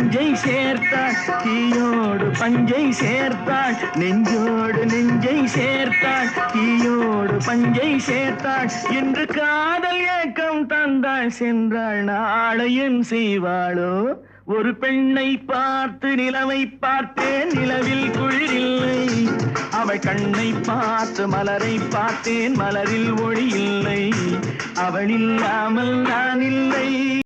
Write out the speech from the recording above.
நெஞ்சை சேர்த்தாள், தீயோடு பஞ்சை சேர்த்தாள், நெஞ்சோடு நெஞ்சை சேர்த்தாள், தீயோடு பஞ்சை சேர்த்தாள். இன்று காதல் ஏக்கம் தந்தாள், சென்றாள், நாளையும் செய்வாளோ? ஒரு பெண்ணை பார்த்து நிலவை பார்த்தேன், நிலவில் குளிரில்லை. அவள் கண்ணை பார்த்து மலரை பார்த்தேன், மலரில் ஒளி இல்லை. அவள் இல்லாமல் நான் இல்லை.